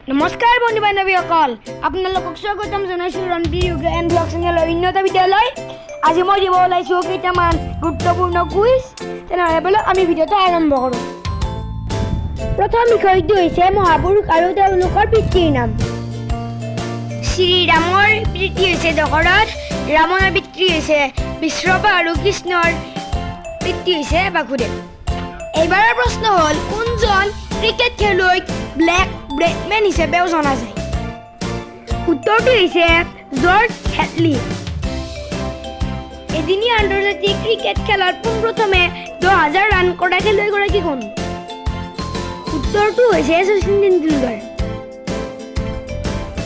নমস্কাৰ বন্ধু বান্ধৱীসকল, আপোনালোকক স্বাগতম জনাইছোঁ ৰণবীৰ য়োগা এণ্ড ব্লগ চেনেলৰ উন্নত বিদ্যালয়। আজি মই দিব ওলাইছোঁ কেইটামান গুৰুত্বপূৰ্ণ কুইজ। তেনেহ'লে ব'লক আমি ভিডিঅ'টো আৰম্ভ কৰোঁ। প্ৰথম বিষয়টো হৈছে মহাপুৰুষ আৰু তেওঁলোকৰ পিতৃৰ নাম। শ্ৰীৰামৰ পিতৃ হৈছে দশৰথ, ৰামৰ পিতৃ হৈছে বিশ্বৰ্বা আৰু কৃষ্ণৰ পিতৃ হৈছে বাসুদেৱ। এইবাৰৰ প্ৰশ্ন হ'ল, কোনজন ক্ৰিকেট খেলুৱৈক ব্লেক ব্ৰেডমেন হিচাপেও জনা যায়? উত্তৰটো হৈছে জৰ্জ হেডলি। এদিনীয়া আন্তৰ্জাতিক ক্ৰিকেট খেলত পোনপ্ৰথমে 10,000 ৰান কৰা খেলুৱৈগৰাকী কোন? উত্তৰটো হৈছে শচীন তেণ্ডুলকাৰ।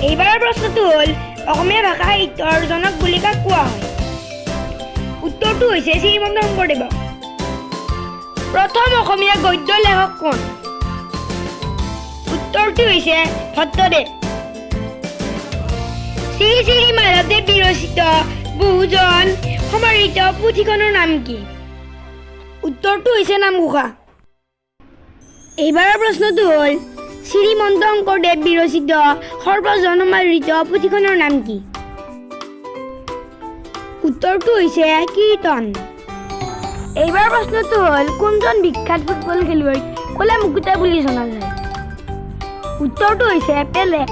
এইবাৰৰ প্ৰশ্নটো হ'ল, অসমীয়া ভাষা সাহিত্যৰ জনক বুলি কাক কোৱা হয়? উত্তৰটো হৈছে শ্ৰীমন্ত শংকৰদেৱক। প্ৰথম অসমীয়া গদ্য লেখক কোন? উত্তৰটো হৈছে ভট্টদেৱ। শ্ৰী শ্ৰী মাধৱদেৱ বিৰচিত বহুজন সমাদৃত পুথিখনৰ নাম কি? উত্তৰটো হৈছে নামঘোষা। এইবাৰৰ প্ৰশ্নটো হ'ল, শ্ৰীমন্ত শংকৰদেৱ বিৰচিত সৰ্বজন সমাদৃত পুথিখনৰ নাম কি? উত্তৰটো হৈছে কীৰ্তন। এইবাৰ প্ৰশ্নটো হ'ল, কোনজন বিখ্যাত ফুটবল খেলুৱৈক ক'লা মুকুতা বুলি জনা যায়? উত্তৰটো হৈছে পেলে।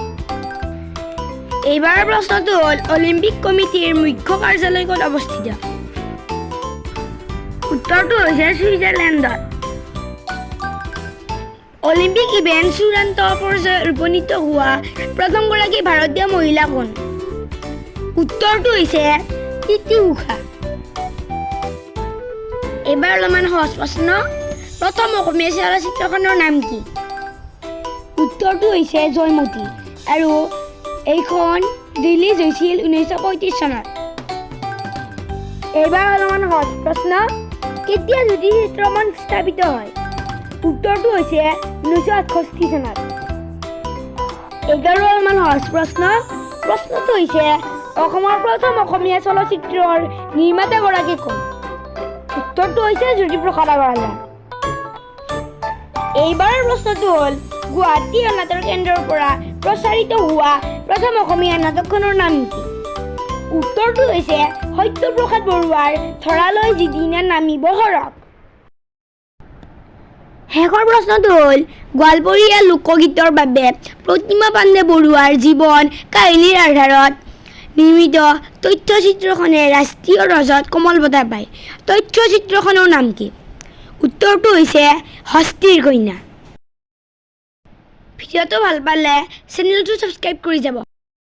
এইবাৰৰ প্ৰশ্নটো হ'ল, অলিম্পিক কমিটিৰ মুখ্য কাৰ্যালয় ক'ত অৱস্থিত? উত্তৰটো হৈছে ছুইজাৰলেণ্ডত। অলিম্পিক ইভেণ্ট চূড়ান্ত পৰ্যায়ত উপনীত হোৱা প্ৰথমগৰাকী ভাৰতীয় মহিলা কোন? উত্তৰটো হৈছে পি.টি. ঊষা। এইবাৰ অলপমান সহজ প্ৰশ্ন, প্ৰথম অসমীয়া চলচ্চিত্ৰখনৰ নাম কি? উত্তৰটো হৈছে জয়মতী, আৰু এইখন ৰিলিজ হৈছিল 1935 চনত। এইবাৰ অলপমান সহজ প্ৰশ্ন, কেতিয়া জ্যোতি চিত্ৰমঞ্চ স্থাপিত হয়? উত্তৰটো হৈছে 1968 চনত। এইবাৰো অলপমান সহজ প্ৰশ্ন, প্ৰশ্নটো হৈছে, অসমৰ প্ৰথম অসমীয়া চলচ্চিত্ৰৰ নিৰ্মাতাগৰাকী কোন? উত্তৰটো হৈছে জ্যোতিপ্ৰসাদ আগৰৱালা। এইবাৰৰ প্ৰশ্নটো হ'ল, গুৱাহাটী নাটক কেন্দ্ৰৰ পৰা প্ৰচাৰিত হোৱা প্ৰথম অসমীয়া নাটকখনৰ নাম কি? উত্তৰটো হৈছে সত্যপ্ৰসাদ বৰুৱাৰ ধৰালৈ যিদিনা নামিব সৰগ। শেষৰ প্ৰশ্নটো হ'ল, গোৱালপৰীয়া লোকগীতৰ বাবে প্ৰতিমা পাণ্ডে বৰুৱাৰ জীৱন কাহিনীৰ আধাৰত নিৰ্মিত তথ্যচিত্ৰখনে ৰাষ্ট্ৰীয় ৰজত কমল বঁটা পায়। তথ্যচিত্ৰখনৰ নাম কি? উত্তৰটো হৈছে হস্তীৰ কন্যা। ভিডিঅ'টো ভাল পালে চেনেলটো ছাবস্ক্ৰাইব কৰি যাব।